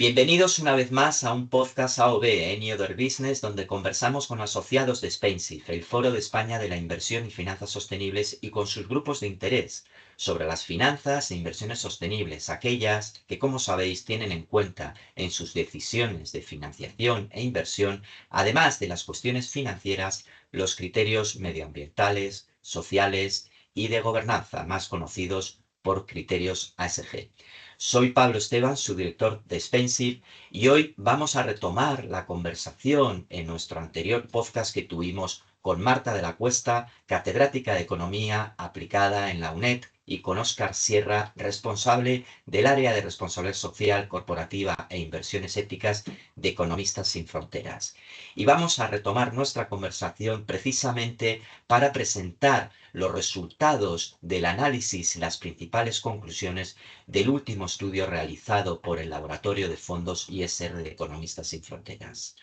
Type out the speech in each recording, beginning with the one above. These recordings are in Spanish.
Bienvenidos una vez más a un podcast AOB en Other Business, donde conversamos con asociados de Spainsif, el Foro de España de la Inversión y Finanzas Sostenibles, y con sus grupos de interés sobre las finanzas e inversiones sostenibles, aquellas que, como sabéis, tienen en cuenta en sus decisiones de financiación e inversión, además de las cuestiones financieras, los criterios medioambientales, sociales y de gobernanza, más conocidos por criterios ASG. Soy Pablo Esteban, su director de Spainsif, y hoy vamos a retomar la conversación en nuestro anterior podcast que tuvimos con Marta de la Cuesta, catedrática de Economía aplicada en la UNED, y con Óscar Sierra, responsable del área de responsabilidad social, corporativa e inversiones éticas de Economistas Sin Fronteras. Y vamos a retomar nuestra conversación precisamente para presentar los resultados del análisis y las principales conclusiones del último estudio realizado por el Laboratorio de Fondos ISR de Economistas Sin Fronteras.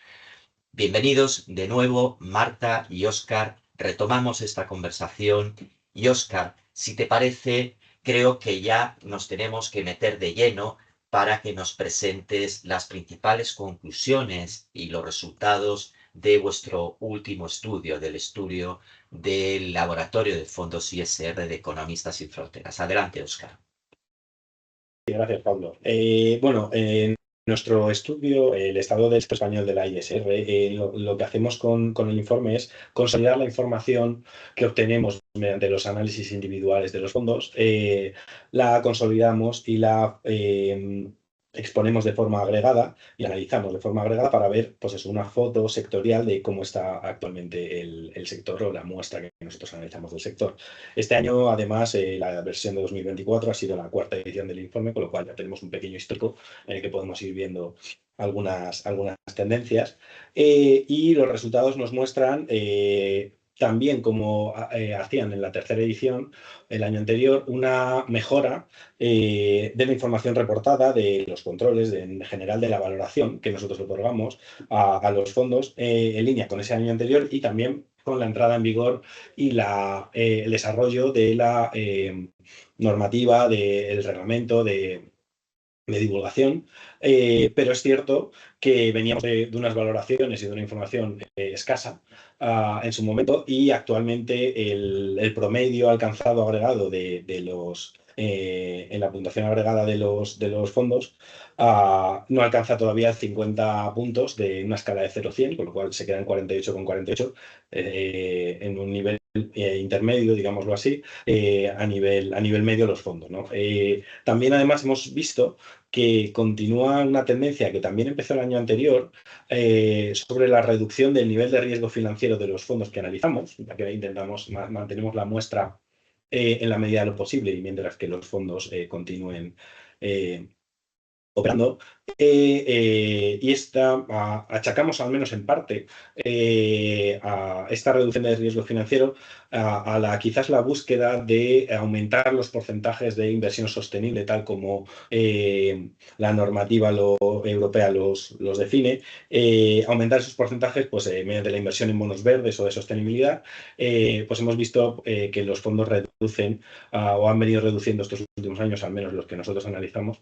Bienvenidos de nuevo, Marta y Óscar. Retomamos esta conversación y Óscar, si te parece, creo que ya nos tenemos que meter de lleno para que nos presentes las principales conclusiones y los resultados de vuestro último estudio, del estudio del Laboratorio de Fondos ISR de Economistas Sin Fronteras. Adelante, Óscar. Gracias, Pablo. En nuestro estudio, el estado del español de la ISR, lo que hacemos con el informe es consolidar la información que obtenemos mediante los análisis individuales de los fondos, la consolidamos y la exponemos de forma agregada y analizamos de forma agregada para ver, pues eso, una foto sectorial de cómo está actualmente el sector o la muestra que nosotros analizamos del sector. Este año, además, la versión de 2024 ha sido la cuarta edición del informe, con lo cual ya tenemos un pequeño histórico en el que podemos ir viendo algunas tendencias. Y los resultados nos muestran, también como hacían en la tercera edición, el año anterior, una mejora de la información reportada, de los controles, en general de la valoración que nosotros otorgamos a los fondos, en línea con ese año anterior y también con la entrada en vigor y el desarrollo de la normativa, del reglamento de divulgación, pero es cierto que veníamos de unas valoraciones y de una información escasa en su momento, y actualmente el promedio alcanzado agregado en la puntuación agregada de los fondos no alcanza todavía 50 puntos de una escala de 0 a 100, con lo cual se queda en 48,48, en un nivel intermedio, digámoslo así, a nivel medio los fondos, ¿no? También, además, hemos visto que continúa una tendencia que también empezó el año anterior, sobre la reducción del nivel de riesgo financiero de los fondos que analizamos, ya que mantenemos la muestra en la medida de lo posible, y mientras que los fondos continúen operando. Y achacamos, al menos en parte, a esta reducción del riesgo financiero quizás la búsqueda de aumentar los porcentajes de inversión sostenible, tal como la normativa europea los define, aumentar esos porcentajes, pues, mediante la inversión en bonos verdes o de sostenibilidad. Pues hemos visto que los fondos reducen o han venido reduciendo estos últimos años, al menos los que nosotros analizamos,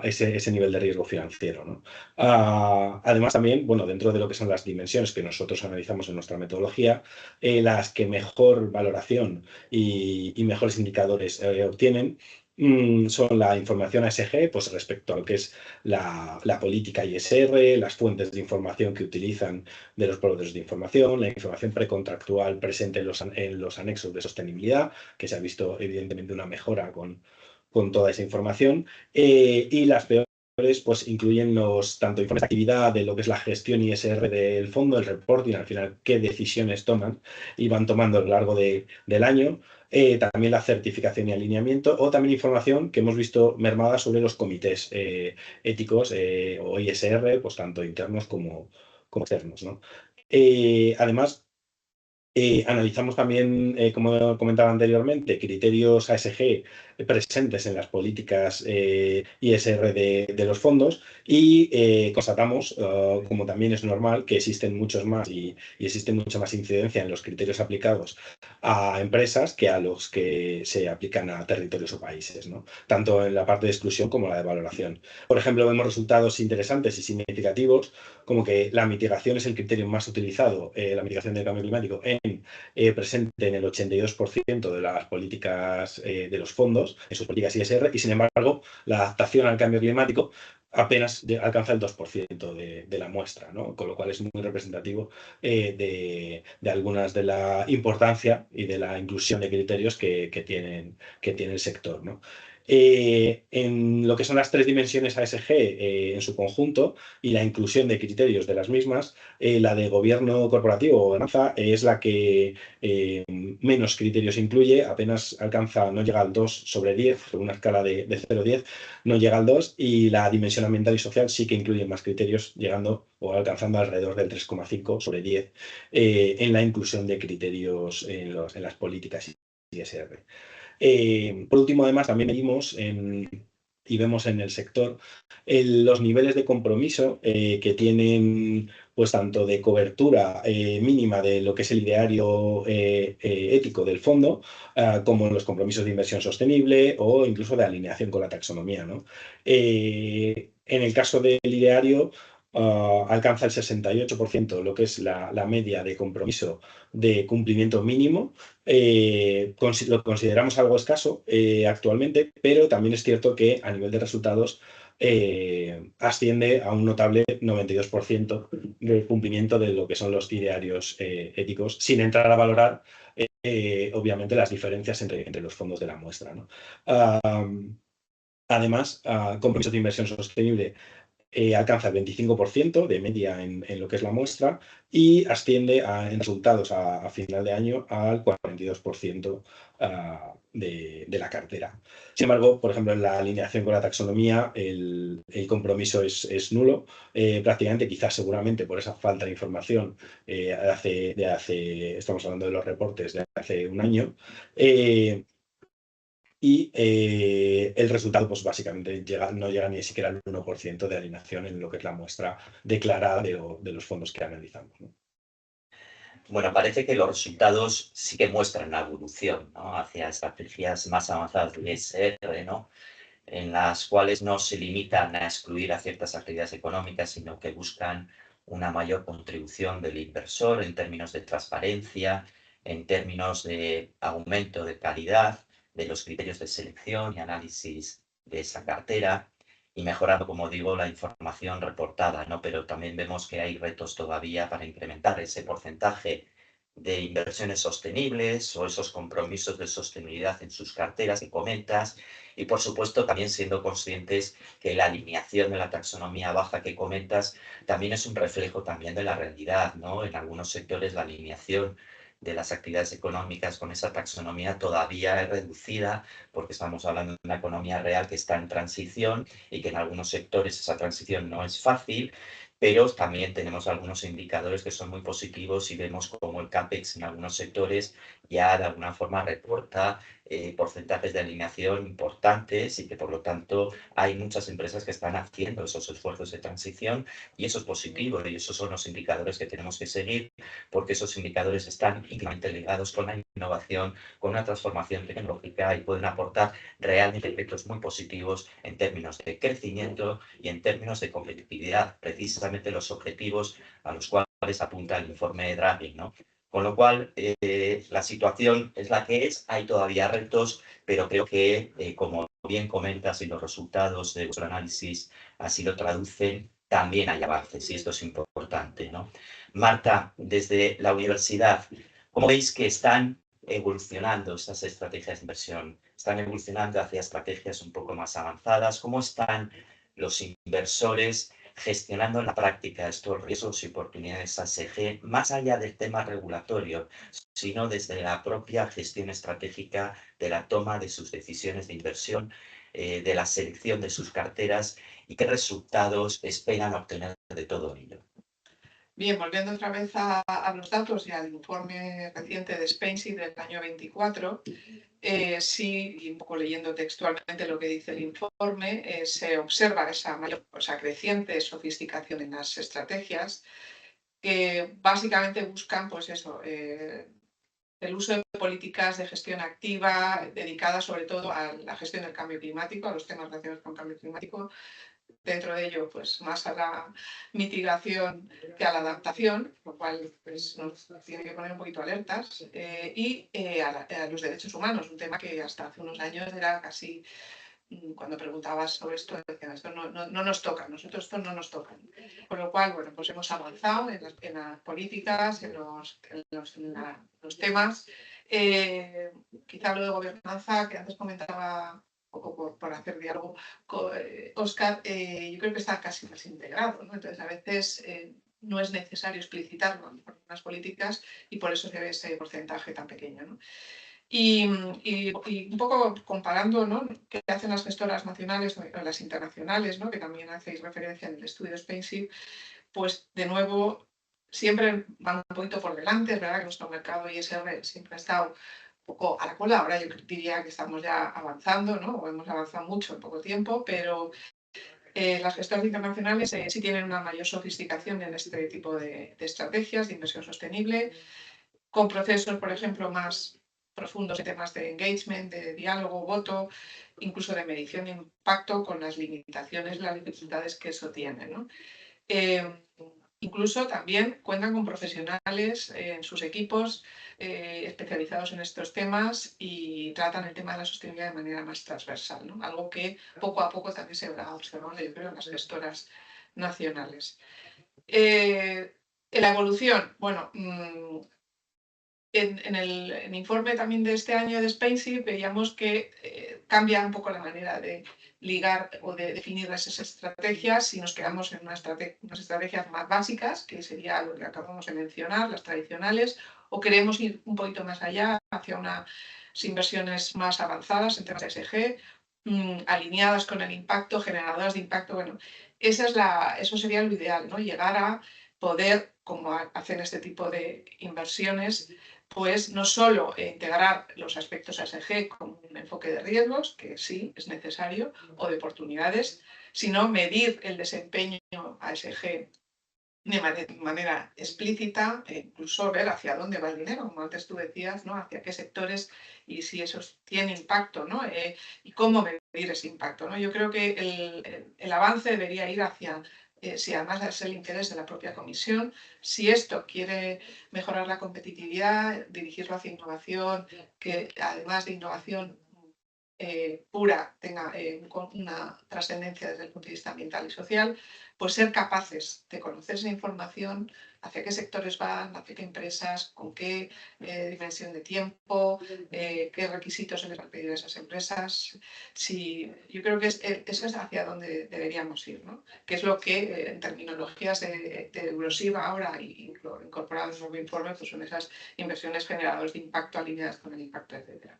ese nivel de riesgo financiero, ¿no? Además, también, bueno, dentro de lo que son las dimensiones que nosotros analizamos en nuestra metodología, las que mejor valoración y mejores indicadores obtienen son la información ASG, pues respecto a lo que es la política ISR, las fuentes de información que utilizan de los proveedores de información, la información precontractual presente en los anexos de sostenibilidad, que se ha visto evidentemente una mejora con toda esa información, y las peores, pues, incluyen tanto informes de actividad de lo que es la gestión ISR del fondo, el reporting, al final qué decisiones toman y van tomando a lo largo del año, también la certificación y alineamiento, o también información que hemos visto mermada sobre los comités éticos o ISR, pues tanto internos como externos, ¿no? Además, Analizamos también, como comentaba anteriormente, criterios ASG presentes en las políticas ISR de los fondos y constatamos, como también es normal, que existen muchos más y existe mucha más incidencia en los criterios aplicados a empresas que a los que se aplican a territorios o países, ¿no? Tanto en la parte de exclusión como la de valoración. Por ejemplo, vemos resultados interesantes y significativos como que la mitigación es el criterio más utilizado, la mitigación del cambio climático, presente en el 82% de las políticas de los fondos, en sus políticas ISR, y sin embargo, la adaptación al cambio climático apenas alcanza el 2% de la muestra, ¿no? Con lo cual es muy representativo de algunas de la importancia y de la inclusión de criterios que tiene el sector, ¿no? En lo que son las tres dimensiones ASG en su conjunto y la inclusión de criterios de las mismas, la de gobierno corporativo o gobernanza es la que menos criterios incluye, apenas alcanza, no llega al 2 sobre 10, sobre una escala de 0 a 10, no llega al 2, y la dimensión ambiental y social sí que incluye más criterios, llegando o alcanzando alrededor del 3,5 sobre 10 en la inclusión de criterios en las políticas ISR. Por último, además, también medimos y vemos en el sector los niveles de compromiso que tienen, pues tanto de cobertura mínima de lo que es el ideario ético del fondo, como los compromisos de inversión sostenible o incluso de alineación con la taxonomía, ¿no? En el caso del ideario, alcanza el 68%, lo que es la media de compromiso de cumplimiento mínimo. Lo consideramos algo escaso actualmente, pero también es cierto que a nivel de resultados asciende a un notable 92% de cumplimiento de lo que son los idearios éticos, sin entrar a valorar, obviamente, las diferencias entre los fondos de la muestra, ¿no? Además, compromiso de inversión sostenible alcanza el 25% de media en lo que es la muestra y asciende en resultados a final de año al 42% de la cartera. Sin embargo, por ejemplo, en la alineación con la taxonomía, el compromiso es nulo, prácticamente, quizás seguramente por esa falta de información estamos hablando de los reportes de hace un año. Y el resultado, pues básicamente no llega ni siquiera al 1% de alineación en lo que es la muestra declarada de los fondos que analizamos, ¿no? Bueno, parece que los resultados sí que muestran una evolución, ¿no?, hacia estrategias más avanzadas de ISR, ¿no?, en las cuales no se limitan a excluir a ciertas actividades económicas, sino que buscan una mayor contribución del inversor en términos de transparencia, en términos de aumento de calidad de los criterios de selección y análisis de esa cartera, y mejorando, como digo, la información reportada, ¿no? Pero también vemos que hay retos todavía para incrementar ese porcentaje de inversiones sostenibles o esos compromisos de sostenibilidad en sus carteras que comentas, y por supuesto también siendo conscientes que la alineación de la taxonomía baja que comentas también es un reflejo también de la realidad, ¿no? En algunos sectores la alineación de las actividades económicas con esa taxonomía todavía es reducida, porque estamos hablando de una economía real que está en transición y que en algunos sectores esa transición no es fácil, pero también tenemos algunos indicadores que son muy positivos y vemos como el CAPEX en algunos sectores ya de alguna forma reporta porcentajes de alineación importantes y que por lo tanto hay muchas empresas que están haciendo esos esfuerzos de transición, y eso es positivo y esos son los indicadores que tenemos que seguir, porque esos indicadores están íntimamente ligados con la innovación, con una transformación tecnológica, y pueden aportar realmente efectos muy positivos en términos de crecimiento y en términos de competitividad, precisamente los objetivos a los cuales apunta el informe de Draghi, ¿no? Con lo cual, la situación es la que es, hay todavía retos, pero creo que, como bien comentas y los resultados de vuestro análisis así lo traducen, también hay avances y esto es importante, ¿no? Marta, desde la universidad, ¿cómo veis que están evolucionando estas estrategias de inversión? ¿Están evolucionando hacia estrategias un poco más avanzadas? ¿Cómo están los inversores gestionando en la práctica estos riesgos y oportunidades ASG, más allá del tema regulatorio, sino desde la propia gestión estratégica de la toma de sus decisiones de inversión, de la selección de sus carteras, y qué resultados esperan obtener de todo ello? Bien, volviendo otra vez a los datos y al informe reciente de Spaincy del año 24, sí, y un poco leyendo textualmente lo que dice el informe, se observa esa mayor, o sea, creciente sofisticación en las estrategias que básicamente buscan, pues eso, el uso de políticas de gestión activa dedicadas sobre todo a la gestión del cambio climático, a los temas relacionados con cambio climático, dentro de ello, pues más a la mitigación que a la adaptación, lo cual pues, nos tiene que poner un poquito alertas, y a los derechos humanos, un tema que hasta hace unos años era casi, cuando preguntabas sobre esto, decían, esto no nos toca, nosotros esto no nos toca. Con lo cual, bueno, pues hemos avanzado en las políticas, en los temas. Quizá lo de gobernanza, que antes comentaba un poco por hacer diálogo, Óscar, yo creo que está casi más integrado, ¿no? Entonces, a veces no es necesario explicitarlo en las políticas y por eso se ve ese porcentaje tan pequeño, ¿no? Y un poco comparando, ¿no?, qué hacen las gestoras nacionales o las internacionales, ¿no?, que también hacéis referencia en el estudio Spainship, pues de nuevo siempre van un poquito por delante. Es verdad que nuestro mercado ISR siempre ha estado un poco a la cola, ahora yo diría que estamos ya avanzando, ¿no?, o hemos avanzado mucho en poco tiempo, pero las gestoras internacionales sí tienen una mayor sofisticación en este tipo de estrategias de inversión sostenible, con procesos, por ejemplo, más profundos en temas de engagement, de diálogo, voto, incluso de medición de impacto con las limitaciones, las dificultades que eso tiene, ¿no? Incluso también cuentan con profesionales en sus equipos especializados en estos temas y tratan el tema de la sostenibilidad de manera más transversal, ¿no? Algo que poco a poco también se va observando, yo creo, en las gestoras nacionales. La evolución, bueno, en el informe también de este año de Spainship veíamos que cambia un poco la manera de ligar o de definir esas estrategias y nos quedamos en unas estrategias más básicas, que sería lo que acabamos de mencionar, las tradicionales, o queremos ir un poquito más allá, hacia unas inversiones más avanzadas en temas de ESG, alineadas con el impacto, generadoras de impacto. Bueno, eso sería lo ideal, ¿no? Llegar a poder, como hacen este tipo de inversiones, pues no solo integrar los aspectos ESG con un enfoque de riesgos, que sí es necesario, o de oportunidades, sino medir el desempeño ESG de manera explícita e incluso ver hacia dónde va el dinero, como antes tú decías, ¿no?, hacia qué sectores y si eso tiene impacto, ¿no?, y cómo medir ese impacto, ¿no? Yo creo que el avance debería ir hacia, si además es el interés de la propia comisión, si esto quiere mejorar la competitividad, dirigirlo hacia innovación, que además de innovación pura tenga una trascendencia desde el punto de vista ambiental y social, pues ser capaces de conocer esa información, hacia qué sectores van, hacia qué empresas, con qué dimensión de tiempo, qué requisitos se les va a pedir a esas empresas. Yo creo que eso es hacia donde deberíamos ir, ¿no? Que es lo que en terminologías de Eurosiva ahora, y incorporado en el nuevo informe, pues son esas inversiones generadoras de impacto alineadas con el impacto, etc.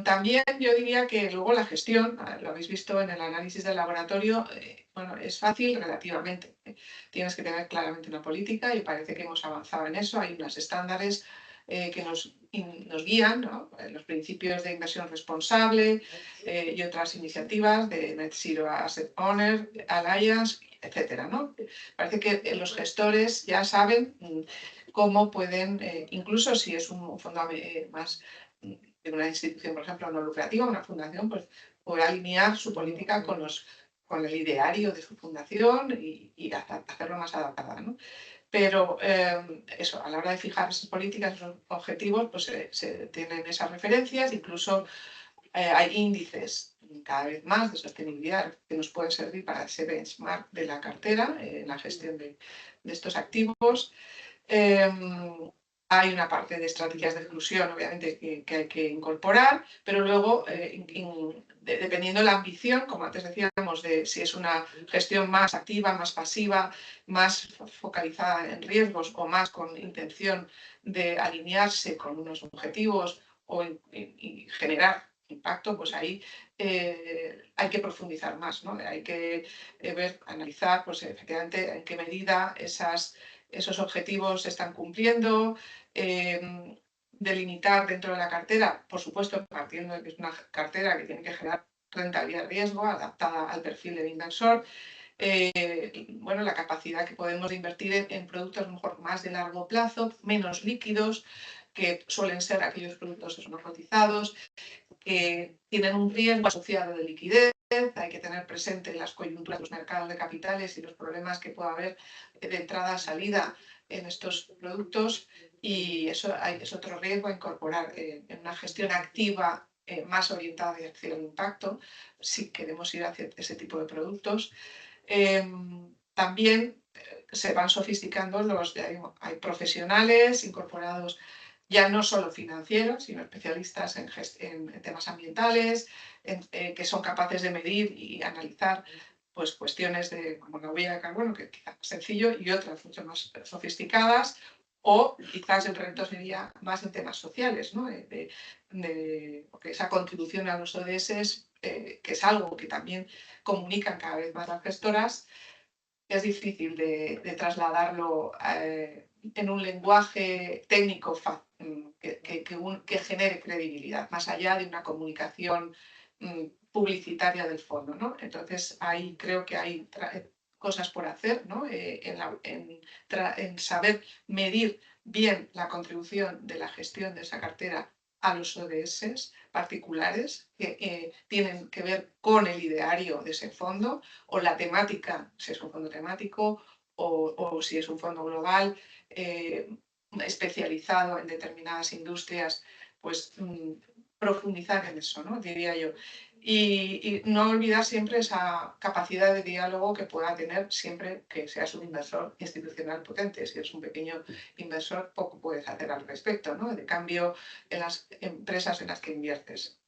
También yo diría que luego la gestión, lo habéis visto en el análisis del laboratorio, bueno, es fácil relativamente. Tienes que tener claramente una política y parece que hemos avanzado en eso. Hay unos estándares que nos guían, ¿no?, los principios de inversión responsable y otras iniciativas de Net Zero Asset Owner, Alliance, etcétera, ¿no? Parece que los gestores ya saben cómo pueden, incluso si es un fondo más de una institución, por ejemplo, no lucrativa, una fundación, pues puede alinear su política con el ideario de su fundación y hacerlo más adaptada, ¿no? Pero eso, a la hora de fijar esas políticas, esos objetivos, pues se tienen esas referencias, incluso hay índices cada vez más de sostenibilidad que nos pueden servir para ese benchmark de la cartera en la gestión de estos activos. Hay una parte de estrategias de exclusión, obviamente, que hay que incorporar, pero luego, dependiendo de la ambición, como antes decíamos, de si es una gestión más activa, más pasiva, más focalizada en riesgos o más con intención de alinearse con unos objetivos y generar impacto, pues ahí hay que profundizar más, ¿no? Hay que analizar, pues efectivamente, en qué medida esos objetivos se están cumpliendo, delimitar dentro de la cartera, por supuesto, partiendo de que es una cartera que tiene que generar rentabilidad riesgo adaptada al perfil del inversor. Bueno, la capacidad que podemos invertir en productos a lo mejor más de largo plazo, menos líquidos, que suelen ser aquellos productos que son cotizados, que tienen un riesgo asociado de liquidez. Hay que tener presente las coyunturas de los mercados de capitales y los problemas que pueda haber de entrada-salida en estos productos, y eso es otro riesgo a incorporar en una gestión activa más orientada hacia el impacto, si queremos ir hacia ese tipo de productos. También se van sofisticando hay profesionales incorporados ya no solo financieros, sino especialistas en temas ambientales, que son capaces de medir y analizar pues, cuestiones como la huella de carbono, que quizás es sencillo, y otras mucho más sofisticadas, o quizás el reto sería más en temas sociales, ¿no? Porque esa contribución a los ODS, que es algo que también comunican cada vez más las gestoras, es difícil de trasladarlo en un lenguaje técnico que genere credibilidad, más allá de una comunicación publicitaria del fondo, ¿no? Entonces, ahí creo que hay cosas por hacer, ¿no? En saber medir bien la contribución de la gestión de esa cartera a los ODS particulares que tienen que ver con el ideario de ese fondo, o la temática, si es un fondo temático, o si es un fondo global especializado en determinadas industrias, pues profundizar en eso, ¿no? Diría yo. Y no olvidar siempre esa capacidad de diálogo que pueda tener siempre que seas un inversor institucional potente. Si eres un pequeño inversor, poco puedes hacer al respecto, ¿no? De cambio, en las empresas en las que inviertes.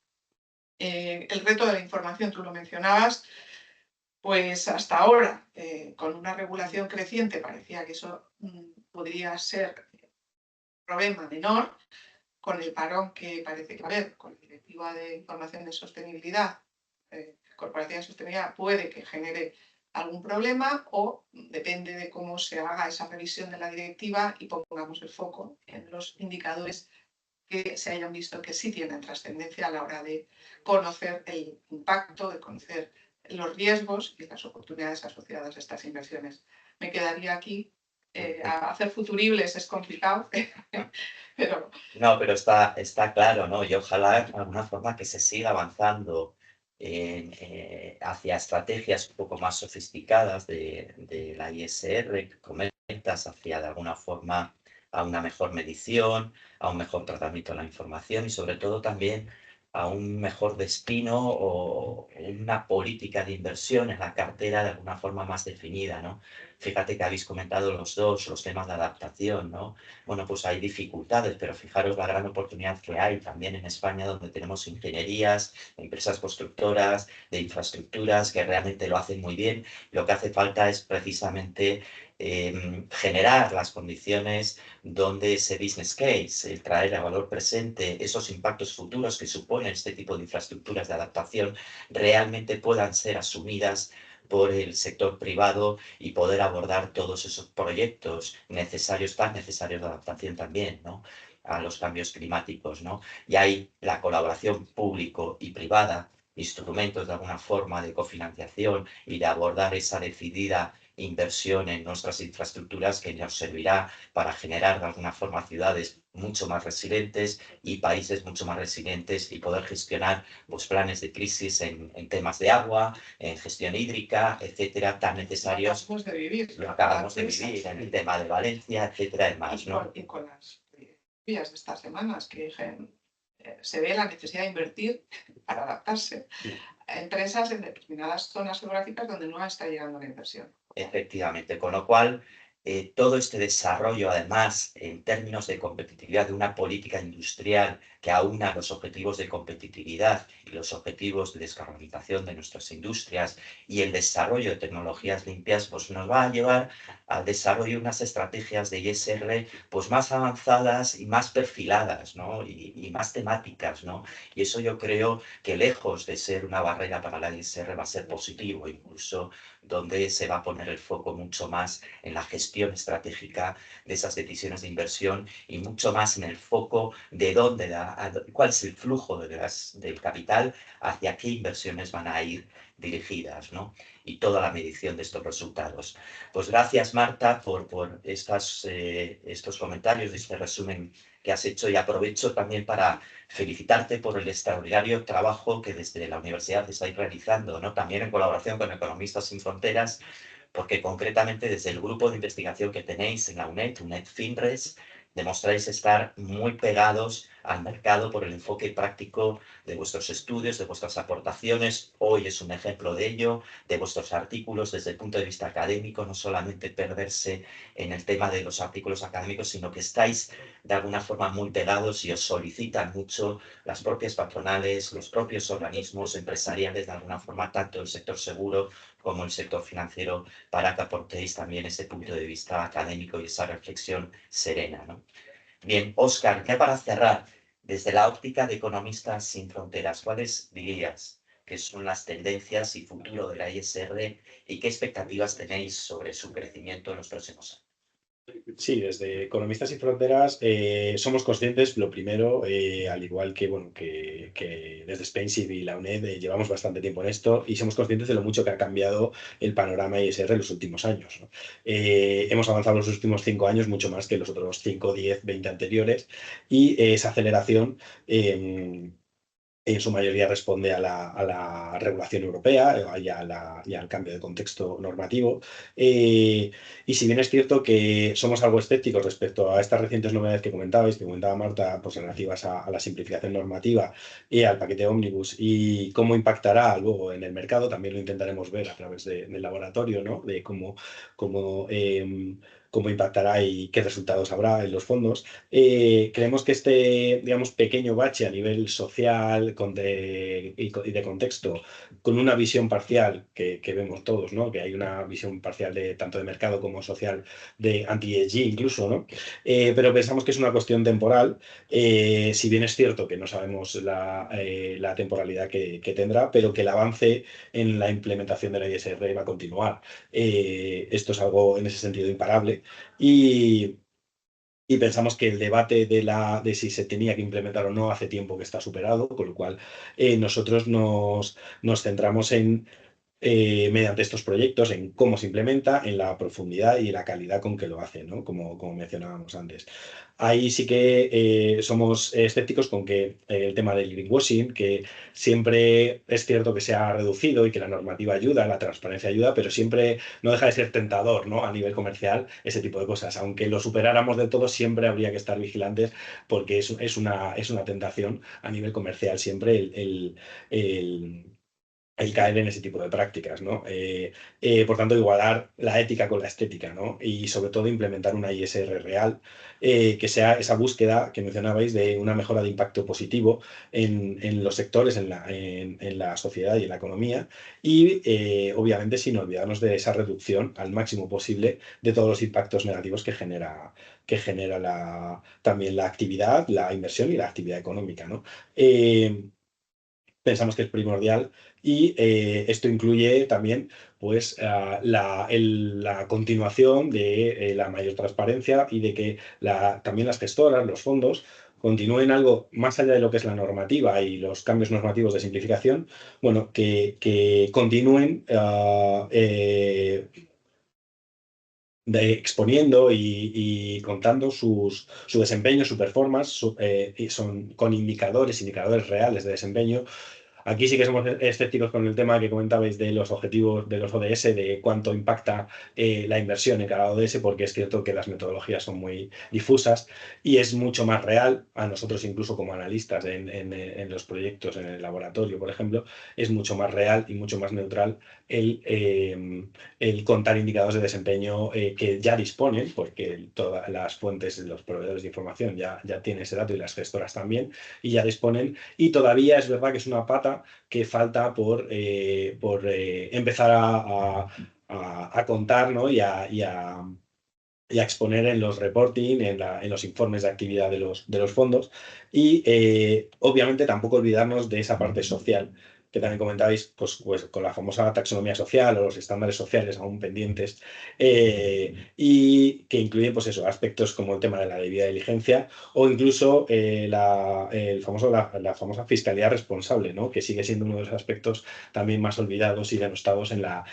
El reto de la información, tú lo mencionabas, pues hasta ahora, con una regulación creciente, parecía que eso podría ser un problema menor. Con el parón que parece que va a haber con la Directiva de Información de Sostenibilidad, Corporación de Sostenibilidad, puede que genere algún problema, o depende de cómo se haga esa revisión de la directiva y pongamos el foco en los indicadores que se hayan visto que sí tienen trascendencia a la hora de conocer el impacto, de conocer los riesgos y las oportunidades asociadas a estas inversiones. Me quedaría aquí. Hacer futuribles es complicado, pero... No, pero está claro, ¿no? Y ojalá de alguna forma que se siga avanzando hacia estrategias un poco más sofisticadas de la ISR, que comentas, hacia de alguna forma a una mejor medición, a un mejor tratamiento de la información y sobre todo también a un mejor destino o una política de inversión en la cartera de alguna forma más definida, ¿no? Fíjate que habéis comentado los dos los temas de adaptación, ¿no? Bueno, pues hay dificultades, pero fijaros la gran oportunidad que hay también en España, donde tenemos ingenierías, empresas constructoras, de infraestructuras que realmente lo hacen muy bien. Lo que hace falta es precisamente generar las condiciones donde ese business case, el traer a valor presente esos impactos futuros que suponen este tipo de infraestructuras de adaptación, realmente puedan ser asumidas por el sector privado y poder abordar todos esos proyectos tan necesarios de adaptación también, ¿no? A los cambios climáticos, ¿no? Y hay la colaboración público y privada, instrumentos de alguna forma de cofinanciación y de abordar esa decidida inversión en nuestras infraestructuras que nos servirá para generar de alguna forma ciudades mucho más resilientes y países mucho más resilientes y poder gestionar pues, planes de crisis en temas de agua, en gestión hídrica, etcétera, tan necesarios. Lo acabamos de vivir. Lo acabamos de vivir en el tema de Valencia, etcétera, demás, ¿no? Y con las lluvias de estas semanas, que se ve la necesidad de invertir para adaptarse a empresas en determinadas zonas geográficas donde no está llegando la inversión. Efectivamente, con lo cual todo este desarrollo, además, en términos de competitividad de una política industrial que aúna los objetivos de competitividad y los objetivos de descarbonización de nuestras industrias y el desarrollo de tecnologías limpias, pues nos va a llevar al desarrollo de unas estrategias de ISR pues más avanzadas y más perfiladas, ¿no? y más temáticas, ¿no? Y eso yo creo que lejos de ser una barrera para la ISR va a ser positivo, incluso donde se va a poner el foco mucho más en la gestión estratégica de esas decisiones de inversión y mucho más en el foco de cuál es el flujo del capital, hacia qué inversiones van a ir dirigidas, ¿no? Y toda la medición de estos resultados. Pues gracias, Marta, por estos comentarios, este resumen que has hecho, y aprovecho también para felicitarte por el extraordinario trabajo que desde la universidad estáis realizando, ¿no? También en colaboración con Economistas Sin Fronteras, porque concretamente desde el grupo de investigación que tenéis en la UNED FINRES, demostráis estar muy pegados al mercado por el enfoque práctico de vuestros estudios, de vuestras aportaciones. Hoy es un ejemplo de ello, de vuestros artículos desde el punto de vista académico, no solamente perderse en el tema de los artículos académicos, sino que estáis de alguna forma muy pegados y os solicitan mucho las propias patronales, los propios organismos empresariales, de alguna forma, tanto el sector seguro como el sector financiero, para que aportéis también ese punto de vista académico y esa reflexión serena, ¿no? Bien, Óscar, ya para cerrar, desde la óptica de Economistas Sin Fronteras, ¿cuáles dirías que son las tendencias y futuro de la ISR y qué expectativas tenéis sobre su crecimiento en los próximos años? Sí, desde Economistas Sin Fronteras somos conscientes, lo primero, al igual que, bueno, que desde SpainShift y la UNED llevamos bastante tiempo en esto y somos conscientes de lo mucho que ha cambiado el panorama ISR en los últimos años, ¿no? Hemos avanzado en los últimos 5 años mucho más que los otros 5, 10, 20 anteriores, y esa aceleración en su mayoría responde a la regulación europea y al cambio de contexto normativo. Y si bien es cierto que somos algo escépticos respecto a estas recientes novedades que comentabais, que comentaba Marta, pues relativas a la simplificación normativa y al paquete Omnibus y cómo impactará luego en el mercado, también lo intentaremos ver a través del laboratorio, ¿no? De cómo impactará y qué resultados habrá en los fondos. Creemos que este, digamos, pequeño bache a nivel social y de contexto, con una visión parcial que vemos todos, ¿no? Que hay una visión parcial tanto de mercado como social, de anti-ESG incluso, ¿no? Pero pensamos que es una cuestión temporal, si bien es cierto que no sabemos la temporalidad que tendrá, pero que el avance en la implementación de la ISR va a continuar. Esto es algo en ese sentido imparable. Y pensamos que el debate de si se tenía que implementar o no hace tiempo que está superado, con lo cual nosotros nos centramos mediante estos proyectos, en cómo se implementa, en la profundidad y la calidad con que lo hace, ¿no? Como mencionábamos antes. Ahí sí que somos escépticos con que el tema del greenwashing, que siempre es cierto que se ha reducido y que la normativa ayuda, la transparencia ayuda, pero siempre no deja de ser tentador, ¿no? A nivel comercial, ese tipo de cosas. Aunque lo superáramos del todo, siempre habría que estar vigilantes, porque es una tentación a nivel comercial siempre el caer en ese tipo de prácticas, ¿no? Por tanto, igualar la ética con la estética, ¿no? Y sobre todo implementar una ISR real, que sea esa búsqueda que mencionabais de una mejora de impacto positivo en los sectores, en la sociedad y en la economía, y obviamente sin olvidarnos de esa reducción al máximo posible de todos los impactos negativos que genera también la actividad, la inversión y la actividad económica, ¿no? Pensamos que es primordial, y esto incluye también, pues, la continuación de la mayor transparencia y de que también las gestoras, los fondos, continúen algo más allá de lo que es la normativa y los cambios normativos de simplificación, bueno, que continúen exponiendo y contando su desempeño, su performance, y son con indicadores reales de desempeño, Aquí sí que somos escépticos con el tema que comentabais de los objetivos de los ODS, de cuánto impacta la inversión en cada ODS, porque es cierto que las metodologías son muy difusas y es mucho más real, a nosotros incluso como analistas en los proyectos, en el laboratorio, por ejemplo, es mucho más real y mucho más neutral el contar indicadores de desempeño que ya disponen, porque todas las fuentes, los proveedores de información ya tienen ese dato y las gestoras también, y ya disponen. Y todavía es verdad que es una pata que falta por empezar a contar, ¿no? y a exponer en los reporting, en los informes de actividad de los fondos. Y obviamente tampoco olvidarnos de esa parte social que también comentabais, pues con la famosa taxonomía social o los estándares sociales aún pendientes, y que incluyen pues eso, aspectos como el tema de la debida diligencia o incluso la famosa fiscalidad responsable, ¿no? Que sigue siendo uno de los aspectos también más olvidados y denostados en la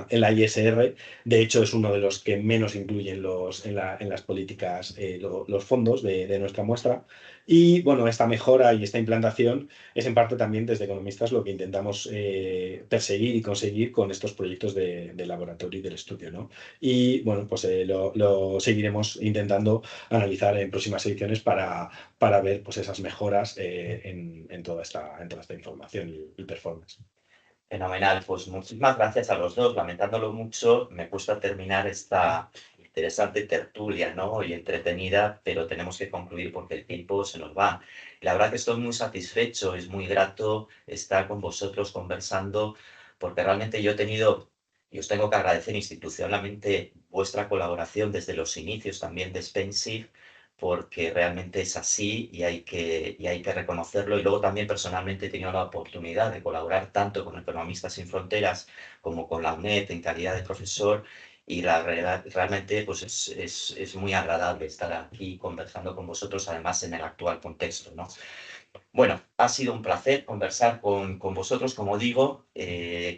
ISR. De hecho, es uno de los que menos incluyen en las políticas los fondos de nuestra muestra. Y bueno, esta mejora y esta implantación es en parte también desde economistas lo que intentamos perseguir y conseguir con estos proyectos de laboratorio y del estudio, ¿no? Y bueno, pues lo seguiremos intentando analizar en próximas ediciones para ver pues, esas mejoras en toda esta información y performance. Fenomenal, pues muchísimas gracias a los dos. Lamentándolo mucho, me gusta terminar esta interesante tertulia, ¿no? Y entretenida, pero tenemos que concluir porque el tiempo se nos va. La verdad que estoy muy satisfecho, es muy grato estar con vosotros conversando, porque realmente yo he tenido, y os tengo que agradecer institucionalmente vuestra colaboración desde los inicios también de Spensive, porque realmente es así y hay que reconocerlo. Y luego también personalmente he tenido la oportunidad de colaborar tanto con Economistas Sin Fronteras como con la UNED en calidad de profesor y realmente pues es muy agradable estar aquí conversando con vosotros, además en el actual contexto, ¿no? Bueno, ha sido un placer conversar con vosotros, como digo,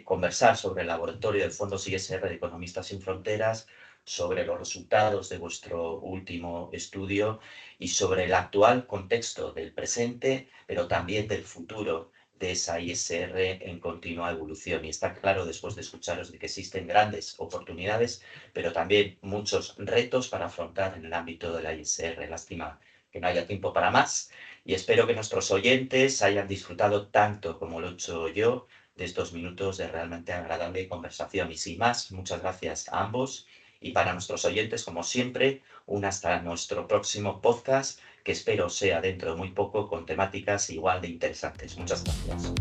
conversar sobre el laboratorio de fondos ISR de Economistas Sin Fronteras, sobre los resultados de vuestro último estudio y sobre el actual contexto del presente, pero también del futuro de esa ISR en continua evolución. Y está claro, después de escucharos, de que existen grandes oportunidades, pero también muchos retos para afrontar en el ámbito de la ISR. Lástima que no haya tiempo para más. Y espero que nuestros oyentes hayan disfrutado tanto como lo he hecho yo de estos minutos de realmente agradable conversación. Y sin más, muchas gracias a ambos. Y para nuestros oyentes, como siempre, hasta nuestro próximo podcast, que espero sea dentro de muy poco con temáticas igual de interesantes. Muchas gracias.